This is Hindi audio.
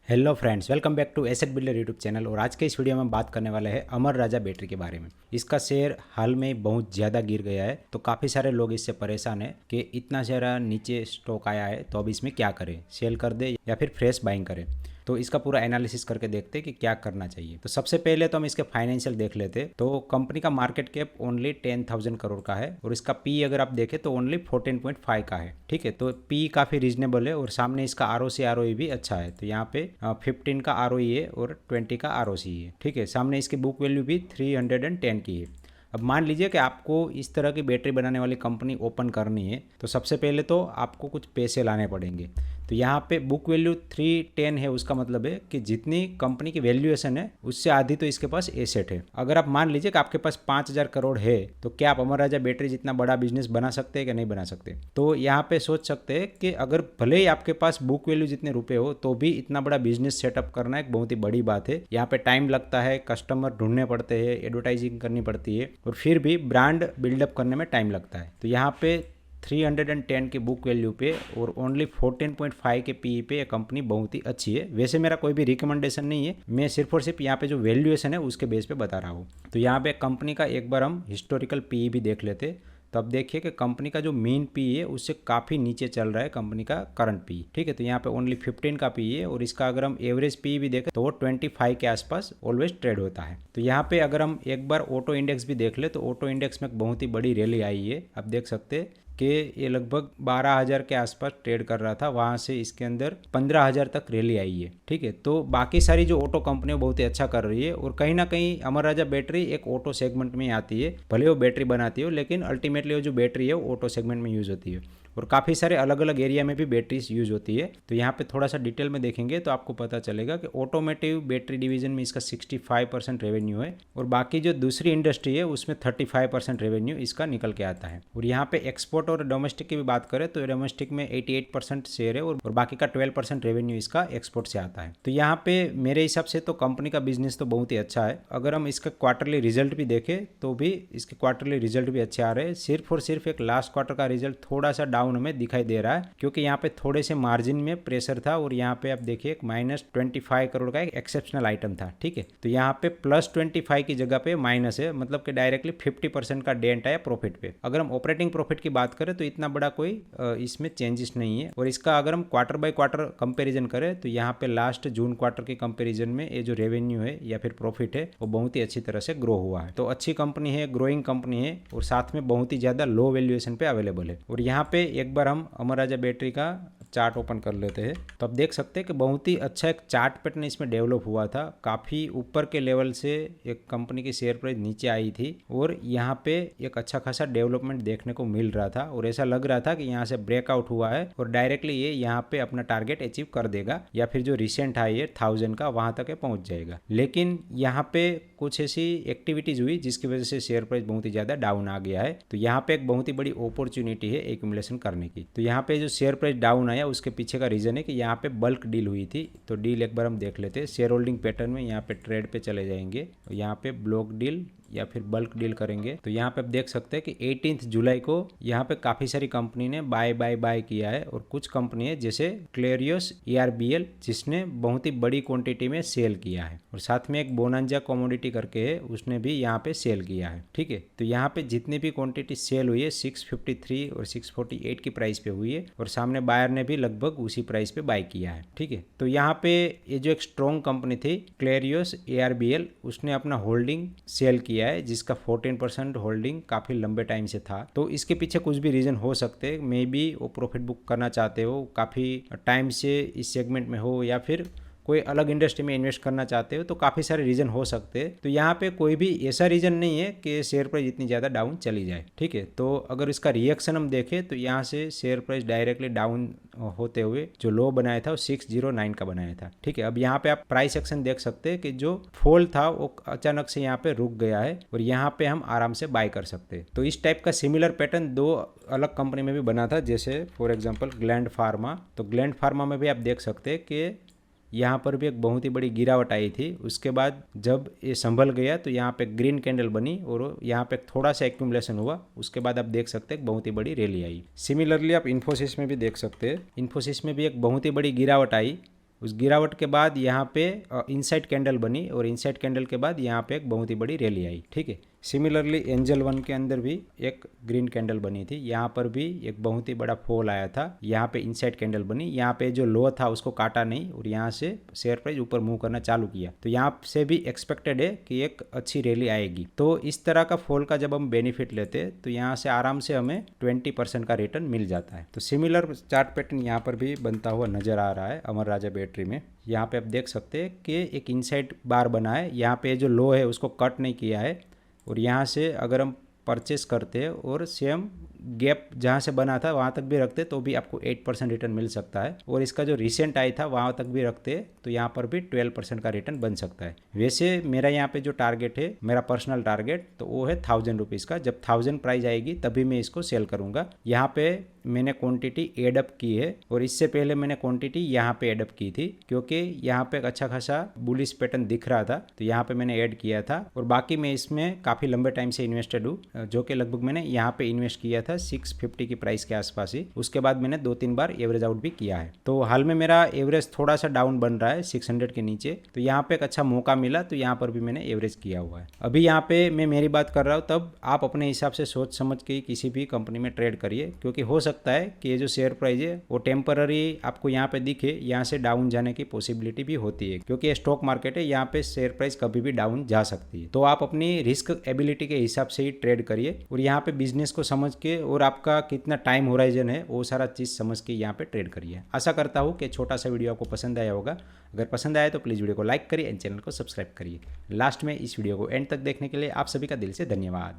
Hello friends, welcome back to asset builder YouTube channel. और आज के इस वीडियो में हम बात करने वाले हैं अमर राजा बैटरी के बारे में। इसका शेयर हाल में बहुत ज़्यादा गिर गया है, तो काफ़ी सारे लोग इससे परेशान हैं कि इतना सारा नीचे स्टॉक आया है, तो अब इसमें क्या करें, सेल कर दे या फिर फ्रेश बाइंग करें। तो इसका पूरा एनालिसिस करके देखते हैं कि क्या करना चाहिए। तो सबसे पहले तो हम इसके फाइनेंशियल देख लेते हैं। तो कंपनी का मार्केट कैप ओनली 10,000 करोड़ का है और इसका पी अगर आप देखें तो ओनली 14.5 का है। ठीक है, तो पी काफ़ी रीजनेबल है और सामने इसका आर ओ भी अच्छा है। तो यहाँ पे 15 का आर है और 20 का आर है। ठीक है, सामने इसकी बुक वैल्यू भी 310 की है। अब मान लीजिए कि आपको इस तरह की बैटरी बनाने वाली कंपनी ओपन करनी है, तो सबसे पहले तो आपको कुछ पैसे लाने पड़ेंगे। तो यहाँ पे बुक वैल्यू 310 है, उसका मतलब है कि जितनी कंपनी की वैल्यूएशन है उससे आधी तो इसके पास एसेट है। अगर आप मान लीजिए कि आपके पास 5,000 करोड़ है, तो क्या आप अमर राजा बैटरी जितना बड़ा बिजनेस बना सकते हैं कि नहीं बना सकते। तो यहाँ पे सोच सकते हैं कि अगर भले ही आपके पास बुक वैल्यू जितने रुपए हो, तो भी इतना बड़ा बिजनेस सेटअप करना एक बहुत ही बड़ी बात है। यहाँ पे टाइम लगता है, कस्टमर ढूंढने पड़ते हैं, एडवर्टाइजिंग करनी पड़ती है और फिर भी ब्रांड बिल्डअप करने में टाइम लगता है। तो यहाँ पे 310 की बुक वैल्यू पे और ओनली 14.5 के पी पे ये कंपनी बहुत ही अच्छी है। वैसे मेरा कोई भी रिकमेंडेशन नहीं है, मैं सिर्फ और सिर्फ यहाँ पे जो वैल्यूएशन है उसके बेस पे बता रहा हूँ। तो यहाँ पे कंपनी का एक बार हम हिस्टोरिकल पी भी देख लेते। तो अब देखिए कि कंपनी का जो मेन पी है उससे काफ़ी नीचे चल रहा है कंपनी का करंट पी। ठीक है, तो यहाँ पे ओनली 15 का पी है और इसका अगर हम एवरेज पी भी देखें तो वो 25 के आसपास ऑलवेज ट्रेड होता है। तो यहाँ पे अगर हम एक बार ऑटो इंडेक्स भी देख ले तो ऑटो इंडेक्स में एक बहुत ही बड़ी रैली आई है। आप देख सकते हैं कि ये लगभग 12,000 के आसपास ट्रेड कर रहा था, वहाँ से इसके अंदर 15,000 तक रैली आई है। ठीक है, तो बाकी सारी जो ऑटो कंपनियां बहुत ही अच्छा कर रही है और कहीं ना कहीं अमर राजा बैटरी एक ऑटो सेगमेंट में आती है। भले वो बैटरी बनाती हो, लेकिन अल्टीमेटली वो जो बैटरी है वो ऑटो सेगमेंट में यूज़ होती है और काफ़ी सारे अलग अलग एरिया में भी बैटरीज यूज होती है। तो यहाँ पे थोड़ा सा डिटेल में देखेंगे तो आपको पता चलेगा कि ऑटोमेटिव बैटरी डिवीजन में इसका 65% रेवेन्यू है और बाकी जो दूसरी इंडस्ट्री है उसमें 35% रेवेन्यू इसका निकल के आता है। और यहाँ पे एक्सपोर्ट और डोमेस्टिक की भी बात करें तो डोमेस्टिक में 88% शेयर है और बाकी का 12% रेवेन्यू इसका एक्सपोर्ट से आता है। तो यहाँ पे मेरे हिसाब से तो कंपनी का बिजनेस तो बहुत ही अच्छा है। अगर हम इसका क्वार्टरली रिजल्ट भी देखें तो भी इसके क्वार्टरली रिजल्ट भी अच्छे आ रहे हैं। सिर्फ और सिर्फ एक लास्ट क्वार्टर का रिजल्ट थोड़ा सा डाउन में दिखाई दे रहा है, क्योंकि यहाँ पे थोड़े से मार्जिन में प्रेशर था और यहाँ पे आप देखिए एक -25 करोड़ का एक एक्सेप्शनल आइटम था। ठीक है, तो यहाँ पे +25 की जगह पे माइनस है, मतलब कि डायरेक्टली 50% का डेंट आया प्रॉफिट पे। अगर हम ऑपरेटिंग प्रॉफिट की बात करें तो इतना बड़ा कोई इसमें चेंजेस नहीं है। और इसका अगर हम क्वार्टर बाय क्वार्टर कंपेरिजन करें तो यहाँ पे लास्ट जून क्वार्टर के कंपेरिजन में ये जो रेवेन्यू है या फिर प्रॉफिट है वो बहुत ही अच्छी तरह से ग्रो हुआ है। तो अच्छी कंपनी है, ग्रोइंग कंपनी है और साथ में बहुत ही ज़्यादा लो वैल्यूएशन पे अवेलेबल है। और यहाँ पे एक बार हम अमर राजा बैटरी का चार्ट ओपन कर लेते हैं तो आप देख सकते हैं कि बहुत ही अच्छा एक चार्ट पैटर्न इसमें डेवलप हुआ था। काफ़ी ऊपर के लेवल से एक कंपनी की शेयर प्राइस नीचे आई थी और यहाँ पे एक अच्छा खासा डेवलपमेंट देखने को मिल रहा था और ऐसा लग रहा था कि यहाँ से ब्रेकआउट हुआ है और डायरेक्टली ये यहाँ पे अपना टारगेट अचीव कर देगा या फिर जो रिसेंट हाई है 1000 का वहाँ तक पहुँच जाएगा। लेकिन यहाँ पे कुछ ऐसी एक्टिविटीज़ हुई जिसकी वजह से शेयर प्राइस बहुत ही ज़्यादा डाउन आ गया है। तो यहाँ पे एक बहुत ही बड़ी अपॉर्चुनिटी है एक्यूमुलेशन करने की। तो यहाँ पे जो शेयर प्राइस डाउन आया उसके पीछे का रीज़न है कि यहाँ पे बल्क डील हुई थी। तो डील एक बार हम देख लेते हैं। शेयर होल्डिंग पैटर्न में यहाँ पे ट्रेड पे चले जाएंगे, यहाँ पे ब्लॉक डील या फिर बल्क डील करेंगे। तो यहाँ पे आप देख सकते हैं कि 18 जुलाई को यहाँ पे काफ़ी सारी कंपनी ने बाय किया है और कुछ कंपनी है जैसे क्लेरियस ERBL जिसने बहुत ही बड़ी क्वांटिटी में सेल किया है और साथ में एक बोनांजा कमोडिटी करके है उसने भी यहाँ पे सेल किया है। ठीक है, तो यहाँ पे जितनी भी क्वांटिटी सेल हुई है 653 और 648 की प्राइस पे हुई है और सामने बायर ने भी लगभग उसी प्राइस पे बाय किया है। ठीक है, तो यहाँ पे ये जो एक स्ट्रॉन्ग कंपनी थी क्लेरियस ERBL उसने अपना होल्डिंग सेल किया है जिसका 14% होल्डिंग काफ़ी लंबे टाइम से था। तो इसके पीछे कुछ भी रीज़न हो सकते हैं, मे बी वो प्रॉफिट बुक करना चाहते हो, काफ़ी टाइम से इस सेगमेंट में हो या फिर कोई अलग इंडस्ट्री में इन्वेस्ट करना चाहते हो, तो काफ़ी सारे रीज़न हो सकते हैं। तो यहाँ पे कोई भी ऐसा रीज़न नहीं है कि शेयर प्राइस इतनी ज़्यादा डाउन चली जाए। ठीक है, तो अगर इसका रिएक्शन हम देखें तो यहाँ से शेयर प्राइस डायरेक्टली डाउन होते हुए जो लो बनाया था वो 609 का बनाया था। ठीक है, अब यहाँ पे आप प्राइस एक्शन देख सकते हैं कि जो फॉल था वो अचानक से यहाँ पे रुक गया है और यहाँ पे हम आराम से बाय कर सकते हैं। तो इस टाइप का सिमिलर पैटर्न दो अलग कंपनी में भी बना था, जैसे फॉर एग्जाम्पल ग्लैंड फार्मा। तो ग्लैंड फार्मा में भी आप देख सकते हैं कि यहाँ पर भी एक बहुत ही बड़ी गिरावट आई थी। उसके बाद जब ये संभल गया तो यहाँ पे ग्रीन कैंडल बनी और यहाँ पे थोड़ा सा एक्यूमुलेशन हुआ। उसके बाद आप देख सकते हैं बहुत ही बड़ी रैली आई। सिमिलरली आप इन्फोसिस में भी देख सकते हैं, इन्फोसिस में भी एक बहुत ही बड़ी गिरावट आई उस गिरावट के बाद यहाँ पे इनसाइड कैंडल बनी और इनसाइड कैंडल के बाद यहाँ पे एक बहुत ही बड़ी रैली आई। ठीक है, सिमिलरली एंजल वन के अंदर भी एक ग्रीन कैंडल बनी थी, यहाँ पर भी एक बहुत ही बड़ा फॉल आया था, यहाँ पे इनसाइड कैंडल बनी, यहाँ पे जो लो था उसको काटा नहीं और यहाँ से शेयर प्राइस ऊपर मूव करना चालू किया। तो यहाँ से भी एक्सपेक्टेड है कि एक अच्छी रैली आएगी। तो इस तरह का फॉल का जब हम बेनिफिट लेते हैं तो यहाँ से आराम से हमें 20% का रिटर्न मिल जाता है। तो सिमिलर चार्ट पैटर्न यहाँ पर भी बनता हुआ नजर आ रहा है अमर राजा बैटरी में। यहाँ पे आप देख सकते हैं कि एक इनसाइड बार बना है, यहाँ पे जो लो है उसको कट नहीं किया है और यहाँ से अगर हम परचेस करते हैं और सेम गैप जहाँ से बना था वहाँ तक भी रखते तो भी आपको 8% रिटर्न मिल सकता है और इसका जो रिसेंट आई था वहाँ तक भी रखते तो यहाँ पर भी 12% का रिटर्न बन सकता है। वैसे मेरा यहाँ पे जो टारगेट है, मेरा पर्सनल टारगेट, तो वो है 1000 रुपीज़ का। जब 1000 प्राइस आएगी तभी मैं इसको सेल करूँगा। यहाँ पे मैंने क्वांटिटी एडअप की है और इससे पहले मैंने क्वांटिटी यहाँ पे एडअप की थी क्योंकि यहाँ पे एक अच्छा खासा बुलिश पैटर्न दिख रहा था तो यहाँ पे मैंने ऐड किया था। और बाकी मैं इसमें काफ़ी लंबे टाइम से इन्वेस्टेड हूँ, जो कि लगभग मैंने यहाँ पे इन्वेस्ट किया था 650 की प्राइस के आसपास ही। उसके बाद मैंने 2-3 बार एवरेज आउट भी किया है। तो हाल में मेरा एवरेज थोड़ा सा डाउन बन रहा है 600 के नीचे, तो यहाँ पे एक अच्छा मौका मिला तो यहाँ पर भी मैंने एवरेज किया हुआ है। अभी यहाँ पे मैं मेरी बात कर रहा हूँ, तब आप अपने हिसाब से सोच समझ के किसी भी कंपनी में ट्रेड करिए क्योंकि हो सकता है कि ये जो शेयर प्राइस है वो टेम्पररी आपको यहाँ पे दिखे, यहाँ से डाउन जाने की पॉसिबिलिटी भी होती है क्योंकि ये स्टॉक मार्केट है, यहाँ पे शेयर प्राइस कभी भी डाउन जा सकती है। तो आप अपनी रिस्क एबिलिटी के हिसाब से ही ट्रेड करिए और यहाँ पे बिजनेस को समझ के और आपका कितना टाइम होराइजन है वो सारा चीज़ समझ के यहाँ पे ट्रेड करिए। आशा करता हूँ कि छोटा सा वीडियो आपको पसंद आया होगा। अगर पसंद आया तो प्लीज़ वीडियो को लाइक करिए एंड चैनल को सब्सक्राइब करिए। लास्ट में इस वीडियो को एंड तक देखने के लिए आप सभी का दिल से धन्यवाद।